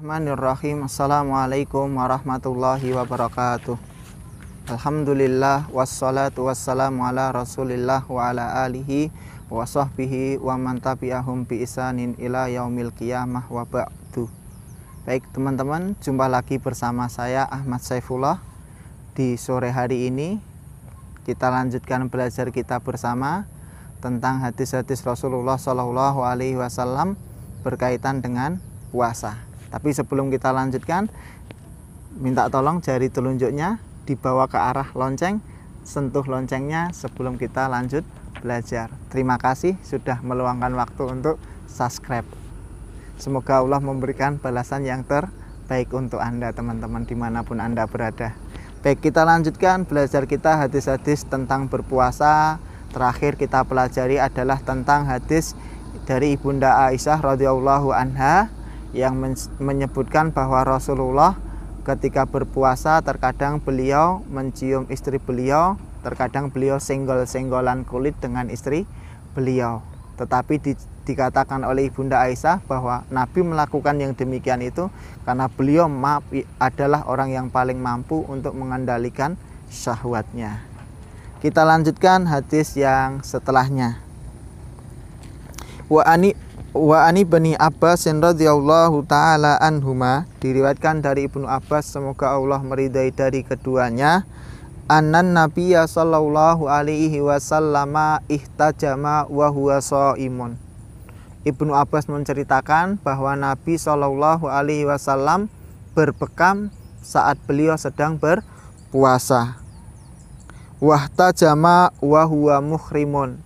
Bismillahirrahmanirrahim. Assalamualaikum warahmatullahi wabarakatuh. Alhamdulillah wassalatu wassalamu ala rasulillah wa ala alihi wa sahbihi wa man tabi'ahum bi isanin ila yaumil qiyamah wa ba'du. Baik teman-teman, jumpa lagi bersama saya Ahmad Saifullah. Di sore hari ini kita lanjutkan belajar kita bersama tentang hadis-hadis Rasulullah Shallallahu Alaihi Wasallam berkaitan dengan puasa. Tapi sebelum kita lanjutkan, minta tolong jari telunjuknya dibawa ke arah lonceng, sentuh loncengnya sebelum kita lanjut belajar. Terima kasih sudah meluangkan waktu untuk subscribe. Semoga Allah memberikan balasan yang terbaik untuk Anda teman-teman dimanapun Anda berada. Baik, kita lanjutkan belajar kita hadis-hadis tentang berpuasa. Terakhir kita pelajari adalah tentang hadis dari Ibunda Aisyah radhiyallahu anha yang menyebutkan bahwa Rasulullah ketika berpuasa terkadang beliau mencium istri beliau, terkadang beliau senggol-senggolan kulit dengan istri beliau. Tetapi dikatakan oleh Ibunda Aisyah bahwa Nabi melakukan yang demikian itu karena beliau adalah orang yang paling mampu untuk mengendalikan syahwatnya. Kita lanjutkan hadis yang setelahnya. Wa ani bani Abbas radhiyallahu taala anhuma, diriwayatkan dari Ibnu Abbas semoga Allah meridai dari keduanya, annan nabiyya sallallahu alaihi wasallama ihtajama wa huwa shaimun. Ibnu Abbas menceritakan bahwa Nabi sallallahu alaihi wasallam berbekam saat beliau sedang berpuasa. Wahtajama wa huwa muhrimun.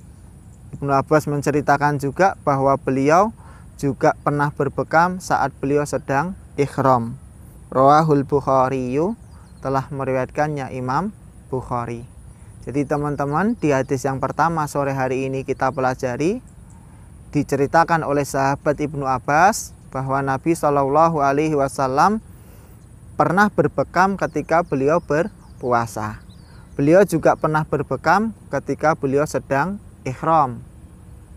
Ibnu Abbas menceritakan juga bahwa beliau juga pernah berbekam saat beliau sedang ihram. Rawahul Bukhari, telah meriwayatkannya Imam Bukhari. Jadi teman-teman, di hadis yang pertama sore hari ini kita pelajari, diceritakan oleh sahabat Ibnu Abbas bahwa Nabi Shallallahu Alaihi Wasallam pernah berbekam ketika beliau berpuasa. Beliau juga pernah berbekam ketika beliau sedang ihram.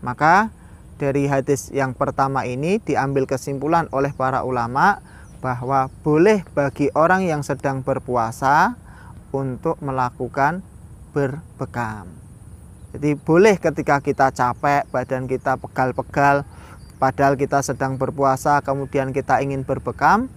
Maka dari hadis yang pertama ini diambil kesimpulan oleh para ulama bahwa boleh bagi orang yang sedang berpuasa untuk melakukan berbekam. Jadi boleh ketika kita capek, badan kita pegal-pegal, padahal kita sedang berpuasa, kemudian kita ingin berbekam,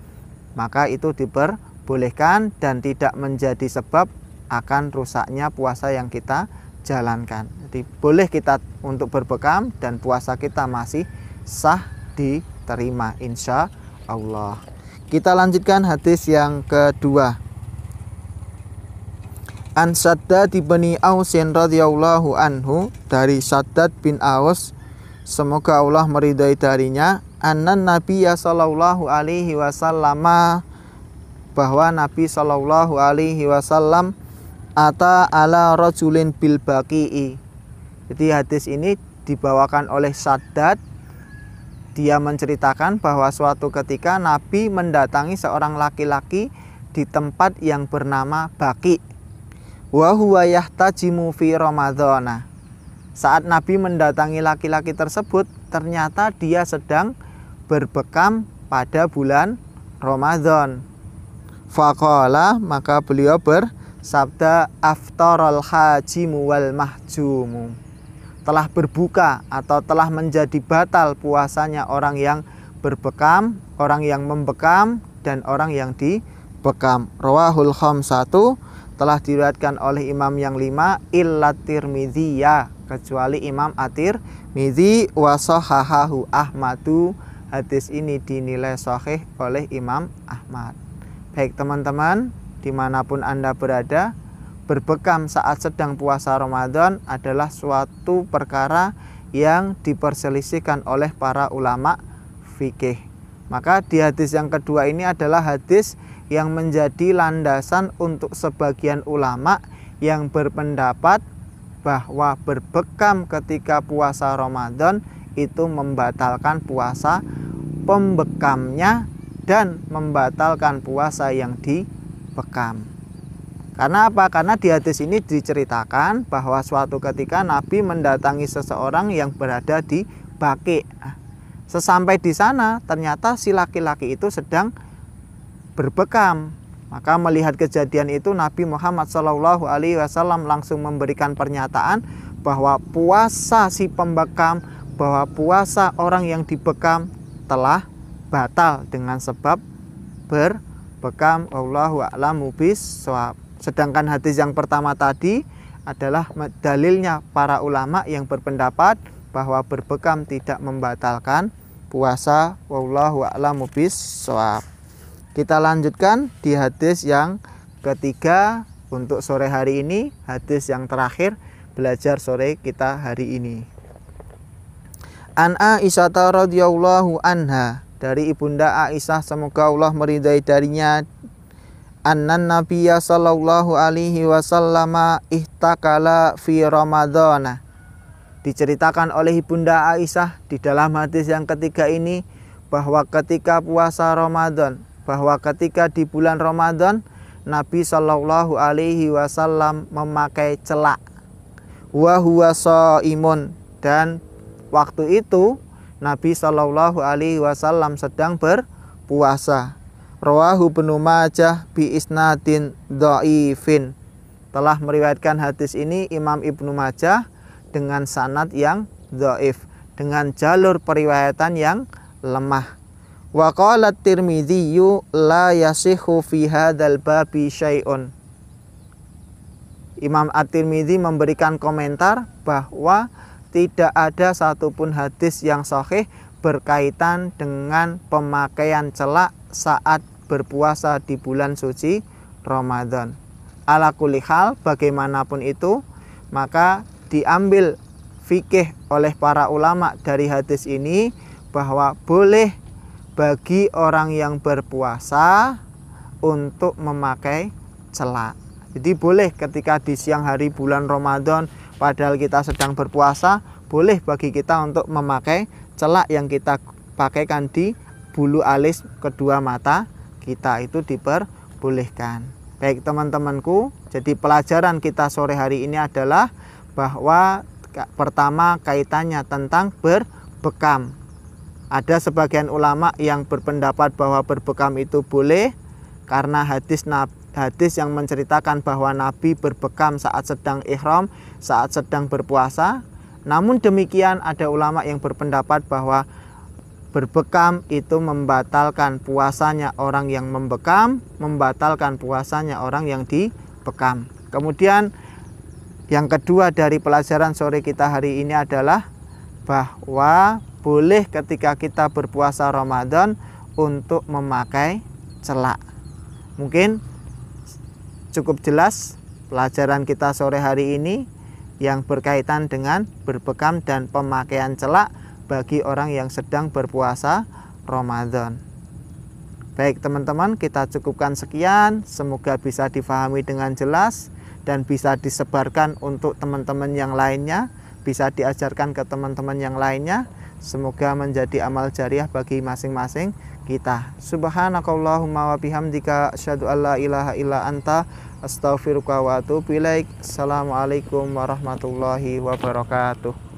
maka itu diperbolehkan dan tidak menjadi sebab akan rusaknya puasa yang kita jalankan. Jadi boleh kita untuk berbekam dan puasa kita masih sah diterima insya Allah. Kita lanjutkan hadis yang kedua. An Shaddad bin Aus radhiyallahu anhu, dari Shaddad bin Aus semoga Allah meridai darinya, annan nabiyya sallallahu alaihi wasallam, bahwa Nabi sallallahu alaihi wasallam ata ala rajulin bil baqi'i. Jadi hadis ini dibawakan oleh Shaddad. Dia menceritakan bahwa suatu ketika Nabi mendatangi seorang laki-laki di tempat yang bernama Baqi. Wa huwa yahtajimu fi Ramadhana. Saat Nabi mendatangi laki-laki tersebut, ternyata dia sedang berbekam pada bulan Ramadan. Faqala, maka beliau bersabda, aftarul hajimu wal mahjumu. Telah berbuka atau telah menjadi batal puasanya orang yang berbekam, orang yang membekam, dan orang yang dibekam. Rawahul khamsatu, telah diriwayatkan oleh imam yang 5 illa Tirmidzi, kecuali Imam At-Tirmidzi, wa shahahahu Ahmadu. Hadis ini dinilai sahih oleh Imam Ahmad. Baik teman-teman, dimanapun Anda berada, berbekam saat sedang puasa Ramadan adalah suatu perkara yang diperselisihkan oleh para ulama fikih. Maka di hadis yang kedua ini adalah hadis yang menjadi landasan untuk sebagian ulama yang berpendapat bahwa berbekam ketika puasa Ramadan itu membatalkan puasa pembekamnya dan membatalkan puasa yang dibekam. Karena apa? Karena di hadis ini diceritakan bahwa suatu ketika Nabi mendatangi seseorang yang berada di Baqi. Sesampai di sana ternyata si laki-laki itu sedang berbekam. Maka melihat kejadian itu Nabi Muhammad SAW langsung memberikan pernyataan bahwa puasa si pembekam, bahwa puasa orang yang dibekam telah batal dengan sebab berbekam. Wallahu a'lamu bishawab. Sedangkan hadis yang pertama tadi adalah dalilnya para ulama yang berpendapat bahwa berbekam tidak membatalkan puasa. Wallahu a'lamu bishawab. Kita lanjutkan di hadis yang ketiga untuk sore hari ini, hadis yang terakhir belajar sore kita hari ini. An Aisyah radhiyallahu anha, dari ibunda Aisyah semoga Allah meridai darinya, annan Nabiyya sallallahu alaihi wasallam ihtakala fi Ramadhana. Diceritakan oleh ibunda Aisyah di dalam hadis yang ketiga ini bahwa ketika puasa Ramadan, bahwa ketika di bulan Ramadan Nabi Shallallahu Alaihi Wasallam memakai celak, wa huwa shaimun, dan waktu itu Nabi Shallallahu Alaihi Wasallam sedang berpuasa. Rawahu Ibnu Majah bi isnadin dhaifin. Telah meriwayatkan hadis ini Imam Ibnu Majah dengan sanad yang dhaif, dengan jalur periwayatan yang lemah. Wa qala Tirmidzi la yasihhu fi hadzal babi syai'un. Imam At-Tirmidzi memberikan komentar bahwa tidak ada satupun hadis yang sahih berkaitan dengan pemakaian celak saat berpuasa di bulan suci Ramadan. Ala kulli hal, bagaimanapun itu, maka diambil fikih oleh para ulama dari hadis ini bahwa boleh bagi orang yang berpuasa untuk memakai celak. Jadi boleh ketika di siang hari bulan Ramadan padahal kita sedang berpuasa, boleh bagi kita untuk memakai celak yang kita pakaikan di bulu alis kedua mata kita, itu diperbolehkan. Baik teman-temanku, jadi pelajaran kita sore hari ini adalah bahwa pertama kaitannya tentang berbekam. Ada sebagian ulama yang berpendapat bahwa berbekam itu boleh karena hadis yang menceritakan bahwa Nabi berbekam saat sedang ihram, saat sedang berpuasa. Namun demikian ada ulama yang berpendapat bahwa berbekam itu membatalkan puasanya orang yang membekam, membatalkan puasanya orang yang dibekam. Kemudian yang kedua dari pelajaran sore kita hari ini adalah bahwa boleh ketika kita berpuasa Ramadan untuk memakai celak. Mungkin cukup jelas pelajaran kita sore hari ini yang berkaitan dengan berbekam dan pemakaian celak bagi orang yang sedang berpuasa Ramadan. Baik teman-teman, kita cukupkan sekian. Semoga bisa difahami dengan jelas dan bisa disebarkan untuk teman-teman yang lainnya, bisa diajarkan ke teman-teman yang lainnya. Semoga menjadi amal jariah bagi masing-masing kita. Subhanakallahumma wa bihamdika asyhadu an la ilaha illa anta astaghfiruka wa atubu ilaik. Assalamualaikum warahmatullahi wabarakatuh.